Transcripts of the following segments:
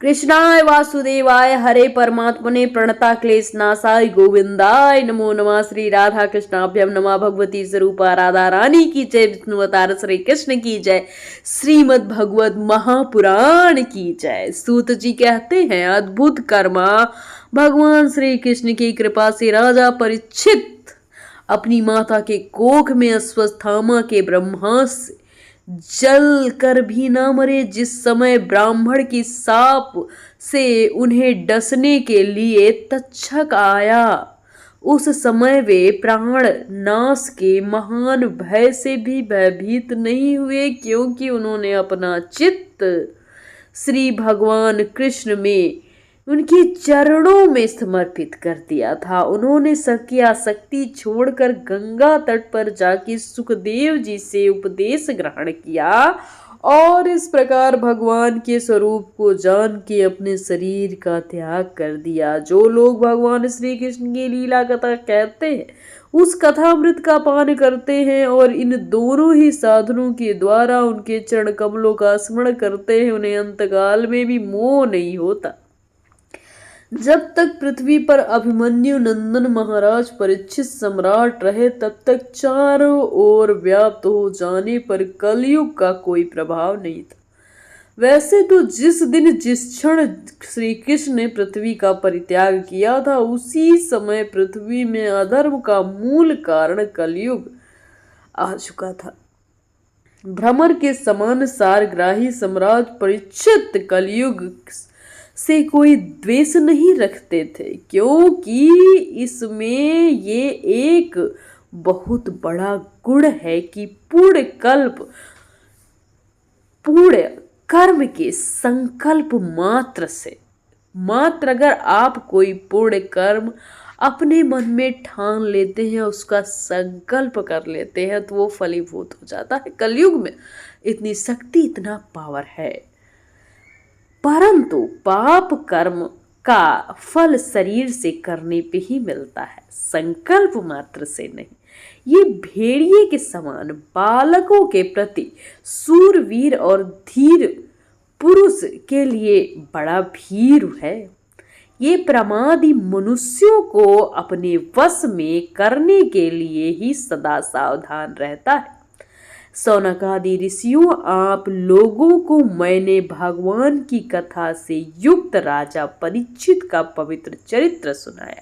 कृष्णाय वासुदेवाय हरे परमात्मने प्रणता क्लेशनाशाय गोविंदाय नमो नमः। श्री राधा कृष्णाभ्यम नमः। भगवती स्वरूपा राधा रानी की जय। विष्णु अवतार श्री कृष्ण की जय। श्रीमद् भगवत महापुराण की जय। सूत जी कहते हैं, अद्भुत कर्मा भगवान श्री कृष्ण की कृपा से राजा परीक्षित अपनी माता के कोख में अश्वत्थामा के ब्रह्मास्त्र जल कर भी ना मरे। जिस समय ब्राह्मण की साप से उन्हें डसने के लिए तक्षक आया, उस समय वे प्राण नाश के महान भय से भी भयभीत नहीं हुए, क्योंकि उन्होंने अपना चित्त श्री भगवान कृष्ण में, उनके चरणों में समर्पित कर दिया था। उन्होंने सबकी आसक्ति छोड़कर गंगा तट पर जाके सुखदेव जी से उपदेश ग्रहण किया और इस प्रकार भगवान के स्वरूप को जान के अपने शरीर का त्याग कर दिया। जो लोग भगवान श्री कृष्ण की लीला कथा कहते हैं, उस कथामृत का पान करते हैं और इन दोनों ही साधनों के द्वारा उनके चरण कमलों का स्मरण करते हैं, उन्हें अंतकाल में भी मोह नहीं होता। जब तक पृथ्वी पर अभिमन्यु नंदन महाराज परीक्षित सम्राट रहे, तब तक चारों ओर व्याप्त हो जाने पर कलयुग का कोई प्रभाव नहीं था। वैसे तो जिस दिन जिस क्षण श्री कृष्ण ने पृथ्वी का परित्याग किया था, उसी समय पृथ्वी में अधर्म का मूल कारण कलयुग आ चुका था। भ्रमर के समान सारग्राही सम्राट परीक्षित कलयुग से कोई द्वेष नहीं रखते थे, क्योंकि इसमें ये एक बहुत बड़ा गुण है कि पूर्ण कर्म के संकल्प मात्र अगर आप कोई पूर्ण कर्म अपने मन में ठान लेते हैं, उसका संकल्प कर लेते हैं, तो वो फलीभूत हो जाता है। कलयुग में इतनी शक्ति, इतना पावर है। परंतु पाप कर्म का फल शरीर से करने पे ही मिलता है, संकल्प मात्र से नहीं। ये भेड़िए के समान बालकों के प्रति सूरवीर और धीर पुरुष के लिए बड़ा भीरू है। ये प्रमादी मनुष्यों को अपने वश में करने के लिए ही सदा सावधान रहता है। सौनकादि ऋषियों, आप लोगों को मैंने भगवान की कथा से युक्त राजा परीक्षित का पवित्र चरित्र सुनाया।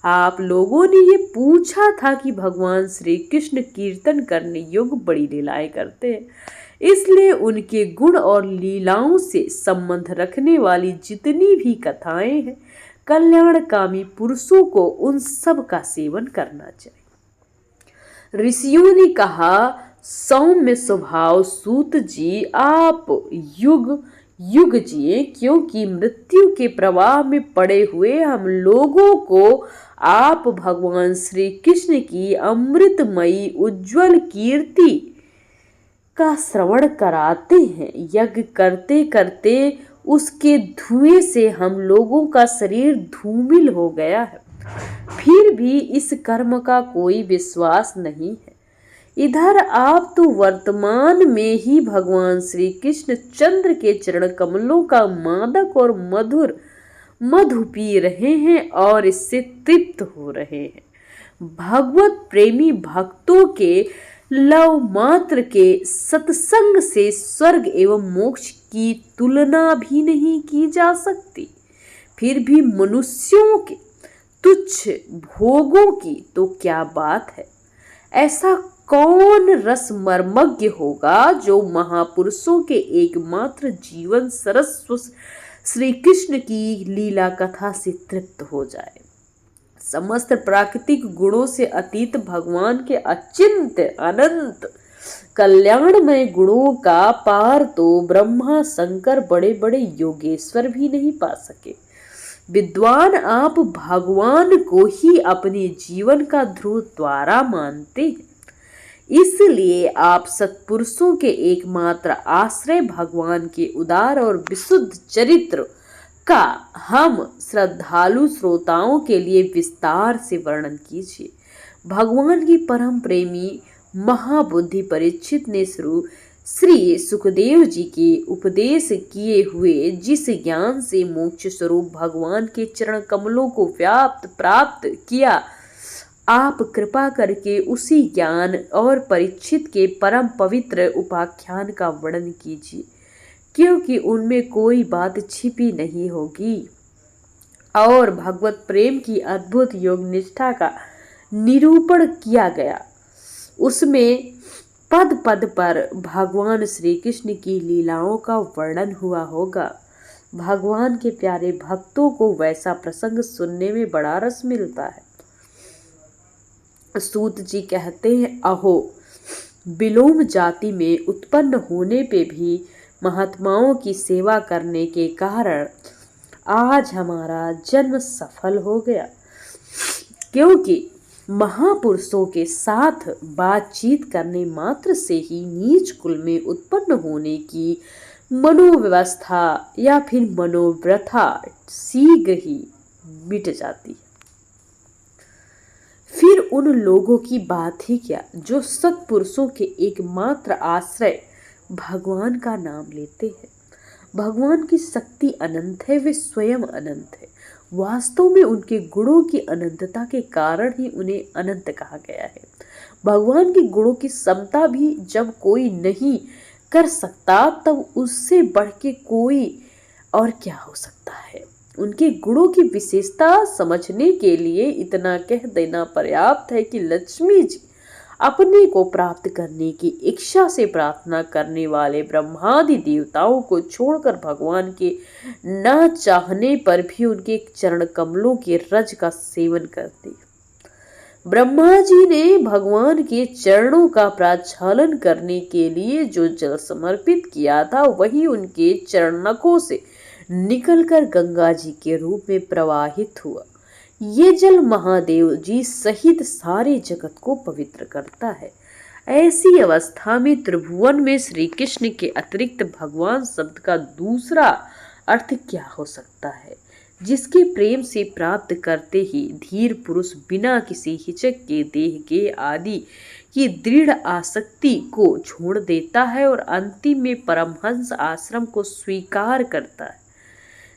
आप लोगों ने ये पूछा था कि भगवान श्री कृष्ण कीर्तन करने योग्य बड़ी लीलाएं करते हैं, इसलिए उनके गुण और लीलाओं से संबंध रखने वाली जितनी भी कथाएं हैं, कल्याणकामी पुरुषों को उन सब का सेवन करना चाहिए। ऋषियों ने कहा, सौम्य स्वभाव सूत जी, आप युग जिए, क्योंकि मृत्यु के प्रवाह में पड़े हुए हम लोगों को आप भगवान श्री कृष्ण की अमृतमयी उज्जवल कीर्ति का श्रवण कराते हैं। यज्ञ करते करते उसके धुएं से हम लोगों का शरीर धूमिल हो गया है, फिर भी इस कर्म का कोई विश्वास नहीं है। इधर आप तो वर्तमान में ही भगवान श्री कृष्ण चंद्र के चरण कमलों का मादक और मधु पी रहे हैं और इससे तृप्त हो रहे हैं। भगवत प्रेमी भक्तों के लव मात्र के सत्संग से स्वर्ग एवं मोक्ष की तुलना भी नहीं की जा सकती। फिर भी मनुष्यों के तुच्छ भोगों की तो क्या बात है। ऐसा कौन रसमर्मज्ञ होगा जो महापुरुषों के एकमात्र जीवन सरस्व श्री कृष्ण की लीला कथा से तृप्त हो जाए। समस्त प्राकृतिक गुणों से अतीत भगवान के अचिंत्य अनंत कल्याणमय गुणों का पार तो ब्रह्मा शंकर बड़े बड़े योगेश्वर भी नहीं पा सके। विद्वान, आप भगवान को ही अपने जीवन का ध्रुव द्वारा मानते हैं, इसलिए आप सत्पुरुषों के एकमात्र आश्रय भगवान के उदार और विशुद्ध चरित्र का हम श्रद्धालु श्रोताओं के लिए विस्तार से वर्णन कीजिए। भगवान की परम प्रेमी महाबुद्धि परीक्षित ने श्री सुखदेव जी के उपदेश किए हुए जिस ज्ञान से मोक्ष स्वरूप भगवान के चरण कमलों को व्याप्त प्राप्त किया, आप कृपा करके उसी ज्ञान और परीक्षित के परम पवित्र उपाख्यान का वर्णन कीजिए, क्योंकि उनमें कोई बात छिपी नहीं होगी और भगवत प्रेम की अद्भुत योग निष्ठा का निरूपण किया गया। उसमें पद पद पर भगवान श्री कृष्ण की लीलाओं का वर्णन हुआ होगा। भगवान के प्यारे भक्तों को वैसा प्रसंग सुनने में बड़ा रस मिलता है। सूत जी कहते हैं, अहो विलोम जाति में उत्पन्न होने पे भी महात्माओं की सेवा करने के कारण आज हमारा जन्म सफल हो गया, क्योंकि महापुरुषों के साथ बातचीत करने मात्र से ही नीच कुल में उत्पन्न होने की मनोव्यवस्था या फिर मनोव्यथा शीघ्र ही मिट जाती है। फिर उन लोगों की बात ही क्या जो सत्पुरुषों के एकमात्र आश्रय भगवान का नाम लेते हैं। भगवान की शक्ति अनंत है, वे स्वयं अनंत है। वास्तव में उनके गुणों की अनंतता के कारण ही उन्हें अनंत कहा गया है। भगवान के गुणों की समता भी जब कोई नहीं कर सकता, तब उससे बढ़ के कोई और क्या हो सकता है। उनके गुणों की विशेषता समझने के लिए इतना कह देना पर्याप्त है कि लक्ष्मी जी अपने को प्राप्त करने की इच्छा से प्रार्थना करने वाले ब्रह्मादि देवताओं को छोड़कर भगवान के न चाहने पर भी उनके चरण कमलों के रज का सेवन करते। ब्रह्मा जी ने भगवान के चरणों का प्रक्षालन करने के लिए जो जल समर्पित किया था, वही उनके चरणकों से निकलकर गंगा जी के रूप में प्रवाहित हुआ। ये जल महादेव जी सहित सारे जगत को पवित्र करता है। ऐसी अवस्था में त्रिभुवन में श्री कृष्ण के अतिरिक्त भगवान शब्द का दूसरा अर्थ क्या हो सकता है, जिसके प्रेम से प्राप्त करते ही धीर पुरुष बिना किसी हिचक के देह के आदि की दृढ़ आसक्ति को छोड़ देता है और अंतिम में परमहंस आश्रम को स्वीकार करता है,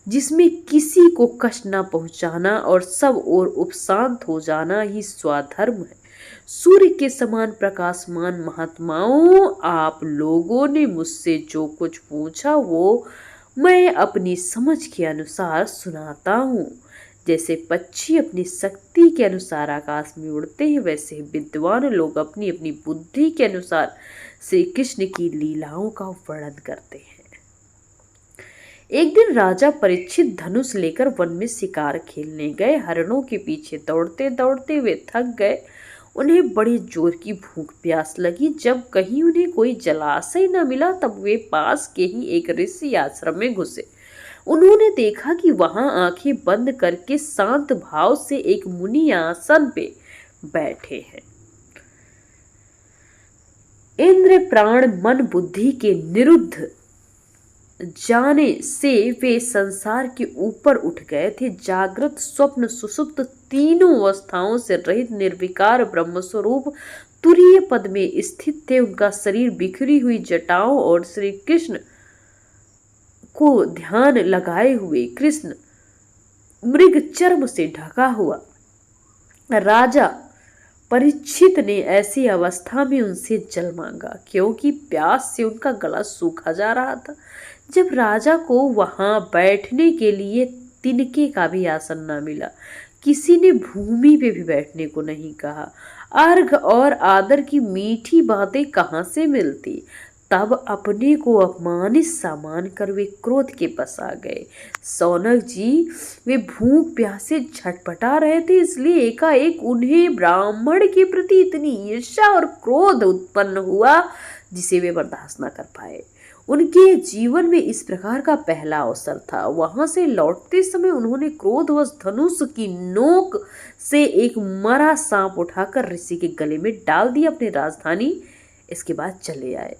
जिसमें किसी को कष्ट न पहुंचाना और सब ओर उपशांत हो जाना ही स्वधर्म है। सूर्य के समान प्रकाशमान महात्माओं, आप लोगों ने मुझसे जो कुछ पूछा वो मैं अपनी समझ के अनुसार सुनाता हूँ। जैसे पक्षी अपनी शक्ति के अनुसार आकाश में उड़ते हैं, वैसे विद्वान लोग अपनी अपनी बुद्धि के अनुसार श्री कृष्ण की लीलाओं का वर्णन करते हैं। एक दिन राजा परीक्षित धनुष लेकर वन में शिकार खेलने गए। हरणों के पीछे दौड़ते दौड़ते वे थक गए। उन्हें बड़ी जोर की भूख प्यास लगी। जब कहीं उन्हें कोई जलाशय न मिला, तब वे पास के ही एक ऋषि आश्रम में घुसे। उन्होंने देखा कि वहां आंखें बंद करके शांत भाव से एक मुनि आसन पे बैठे हैं। इंद्र प्राण मन बुद्धि के निरुद्ध जाने से वे संसार के ऊपर उठ गए थे। जागृत स्वप्न सुषुप्त तीनों अवस्थाओं से रहित निर्विकार ब्रह्मस्वरूप तुरीय पद में स्थित थे। उनका शरीर बिखरी हुई जटाओं और श्री कृष्ण को ध्यान लगाए हुए कृष्ण मृग चर्म से ढका हुआ। राजा परीक्षित ने ऐसी अवस्था में उनसे जल मांगा, क्योंकि प्यास से उनका गला सूखा जा रहा था। जब राजा को वहां बैठने के लिए तिनके का भी आसन न मिला, किसी ने भूमि पे भी बैठने को नहीं कहा, अर्घ और आदर की मीठी बातें कहाँ से मिलती। तब अपने को अपमानित सा मानकर वे क्रोध के बस आ गए। सौनक जी, वे भूख प्यास से छटपटा रहे थे, इसलिए एकाएक उन्हें ब्राह्मण के प्रति इतनी ईर्ष्या और क्रोध उत्पन्न हुआ जिसे वे बर्दाश्त न कर पाए। उनके जीवन में इस प्रकार का पहला अवसर था। वहां से लौटते समय उन्होंने क्रोधवश धनुष की नोक से एक मरा सांप उठाकर ऋषि के गले में डाल दिया, अपनी राजधानी इसके बाद चले आए।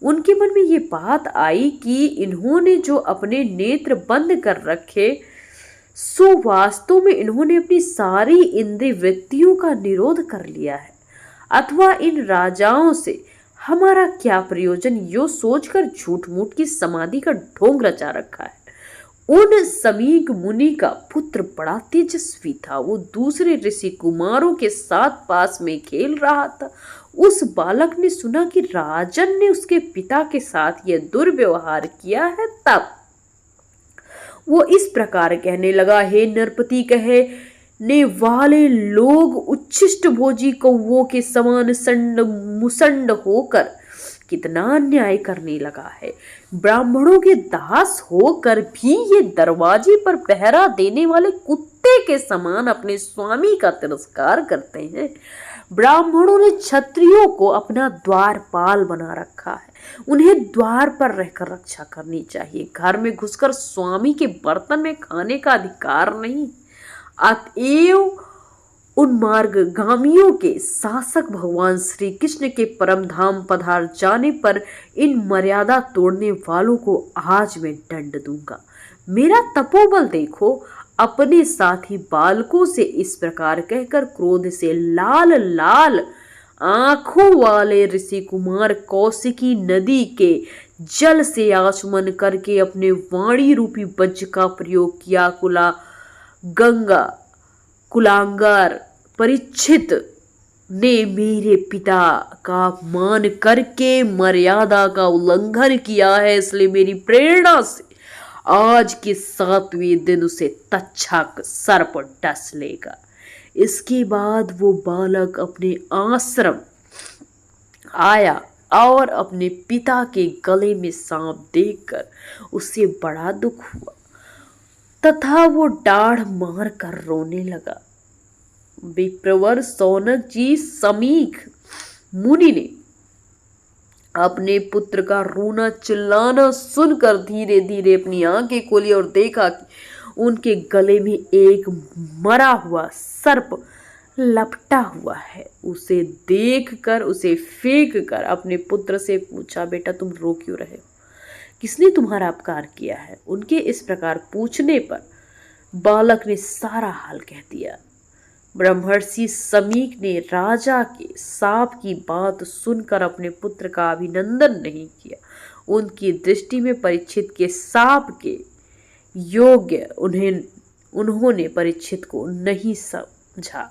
उनके मन में ये बात आई कि इन्होंने जो अपने नेत्र बंद कर रखे, सो वास्तव में इन्होंने अपनी सारी इंद्रिय वृत्तियों का निरोध कर लिया है, अथवा इन राजाओं से हमारा क्या प्रयोजन, यो सोचकर झूठ मूठ की समाधि का ढोंग रचा रखा है। उन समीक मुनि का पुत्र बड़ा तेजस्वी था। वो दूसरे ऋषि कुमारों के साथ पास में खेल रहा था। उस बालक ने सुना कि राजन ने उसके पिता के साथ यह दुर्व्यवहार किया है, तब वो इस प्रकार कहने लगा, हे नरपति, कहने वाले लोग उच्छिष्ट भोजी कौवों के समान संड मुसंड होकर कितना अन्याय करने लगा है। ब्राह्मणों के दास होकर भी ये दरवाजे पर पहरा देने वाले कुत्ते के समान अपने स्वामी का तिरस्कार करते हैं। ब्राह्मणों ने क्षत्रियों को अपना द्वारपाल बना रखा है। उन्हें द्वार पर रहकर रक्षा करनी चाहिए। घर में घुसकर स्वामी के बर्तन में खाने का अधिकार नहीं। अतएव उन मार्गगामियों के शासक भगवान श्री कृष्ण के परम धाम पधार जाने पर इन मर्यादा तोड़ने वालों को आज मैं दंड दूंगा। मेरा तपोबल देखो। अपने साथी बालकों से इस प्रकार कहकर क्रोध से लाल लाल आंखों वाले ऋषि कुमार कौशिकी नदी के जल से आचमन करके अपने वाणी रूपी वज्र का प्रयोग किया। गंगा कुलांगार परीक्षित ने मेरे पिता का अपमान करके मर्यादा का उल्लंघन किया है, इसलिए मेरी प्रेरणा से आज के 7वें दिन उसे तक्षक सर्प डस लेगा। इसके बाद वो बालक अपने आश्रम आया और अपने पिता के गले में सांप देखकर उसे बड़ा दुख हुआ तथा वो डाढ़ मार कर रोने लगा। विप्रवर सौनक जी समीक मुनि ने अपने पुत्र का रोना चिल्लाना सुनकर धीरे धीरे अपनी आंखें खोली और देखा कि उनके गले में एक मरा हुआ सर्प लपटा हुआ है। उसे देखकर, उसे फेंक कर अपने पुत्र से पूछा, बेटा तुम रो क्यों रहे हो? किसने तुम्हारा अपकार किया है? उनके इस प्रकार पूछने पर बालक ने सारा हाल कह दिया। ब्रह्मर्षि समीक ने राजा के साप की बात सुनकर अपने पुत्र का अभिनंदन नहीं किया। उनकी दृष्टि में परीक्षित के साप के योग्य उन्होंने परीक्षित को नहीं समझा।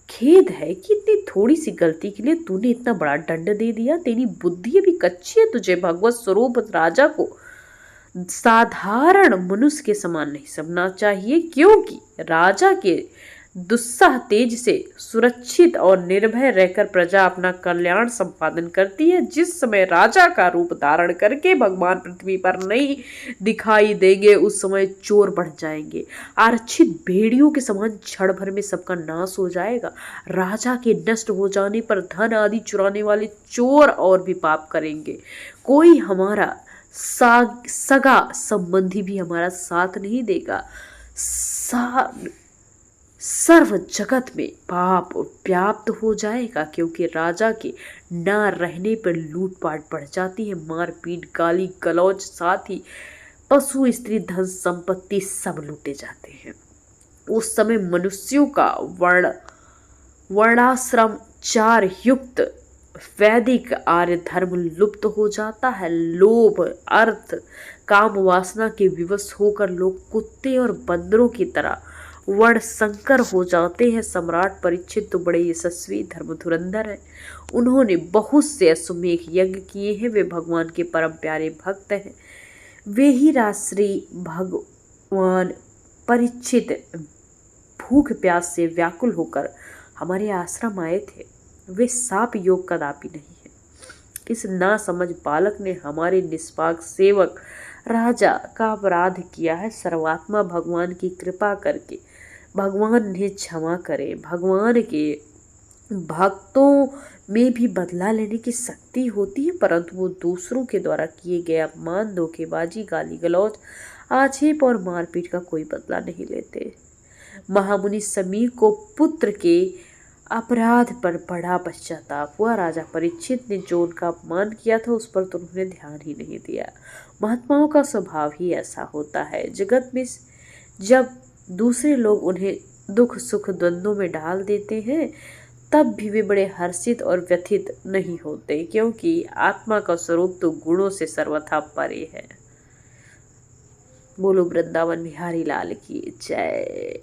खेद है कि इतनी थोड़ी सी गलती के लिए तूने इतना बड़ा दंड दे दिया। तेरी बुद्धि अभी कच्ची है। तुझे भगवत स्वरूप राजा को साधारण मनुष्य के समान नहीं समझना चाहिए, क्योंकि राजा के दुस्साह तेज से सुरक्षित और निर्भय रहकर प्रजा अपना कल्याण संपादन करती है। जिस समय राजा का रूप धारण करके भगवान पृथ्वी पर नहीं दिखाई देंगे, उस समय चोर बढ़ जाएंगे। आरक्षित भेड़ियों के समान क्षण भर में सबका नाश हो जाएगा। राजा के नष्ट हो जाने पर धन आदि चुराने वाले चोर और भी पाप करेंगे। कोई हमारा सगा संबंधी भी हमारा साथ नहीं देगा। सर्व जगत में पाप व्याप्त हो जाएगा, क्योंकि राजा के न रहने पर लूटपाट बढ़ जाती है। मारपीट, गाली गलौज, साथ ही पशु, स्त्री, धन संपत्ति सब लूटे जाते हैं। उस समय मनुष्यों का वर्णाश्रम चार युक्त वैदिक आर्य धर्म लुप्त हो जाता है। लोभ, अर्थ, काम, वासना के विवश होकर लोग कुत्ते और बंदरों की तरह वर्ण संकर हो जाते हैं। सम्राट परीक्षित तो बड़े यशस्वी धर्म धुरंधर हैं। उन्होंने बहुत से अश्वमेध यज्ञ किए हैं। वे भगवान के परम प्यारे भक्त हैं। वे ही राजश्री भगवान परीक्षित भूख प्यास से व्याकुल होकर हमारे आश्रम आए थे। वे साप योग कदापि नहीं है। इस नासमझ बालक ने हमारे निष्पाक सेवक राजा का अपराध किया है। सर्वात्मा भगवान की कृपा करके भगवान उन्हें क्षमा करे। भगवान के भक्तों में भी बदला लेने की शक्ति होती है, परंतु वो दूसरों के द्वारा किए गए अपमान, धोखेबाजी, गाली गलौज, आक्षेप और मारपीट का कोई बदला नहीं लेते। महामुनि समीर को पुत्र के अपराध पर बड़ा पश्चाताप हुआ। राजा परीक्षित ने जो उनका अपमान किया था उस पर तो उन्होंने ध्यान ही नहीं दिया। महात्माओं का स्वभाव ही ऐसा होता है। जगत में जब दूसरे लोग उन्हें दुख सुख द्वंद्वों में डाल देते हैं तब भी वे बड़े हर्षित और व्यथित नहीं होते, क्योंकि आत्मा का स्वरूप तो गुणों से सर्वथा परे है। बोलो वृंदावन बिहारी लाल की जय।